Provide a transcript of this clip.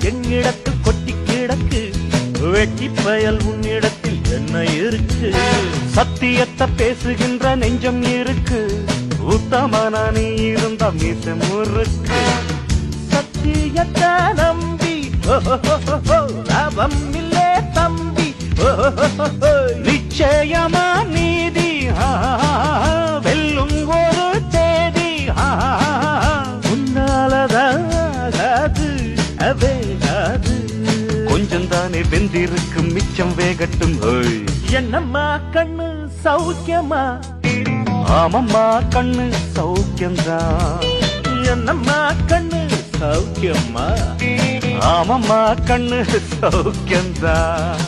என்னிடத்தில் கொட்டி கிடக்கு, வெட்டி பயல் உன்னிடத்தில் என்ன இருக்கு? சத்தியத்தை பேசுகின்ற நெஞ்சம் இருக்கு, உத்தமனா நீ இருந்த மீச முறுக்கு. சத்தியத்தை நம்பி லாபம் இல்லே தம்பி, நிச்சயமா நீதி வெல்லும் ஒரு தேதி. உன்னாலதாகாது அவேகாது, கொஞ்சம் தானே வெந்திருக்கும் மிச்சம் வேகட்டும். என்னம்மா கண்ணு சௌக்கியமா? ஆமம்மா கண்ணு சௌக்கியம்தான். என்னம்மா கண்ணு சௌக்கியமா? ஆமம்மா கண்ணு சௌக்கியம்தான்.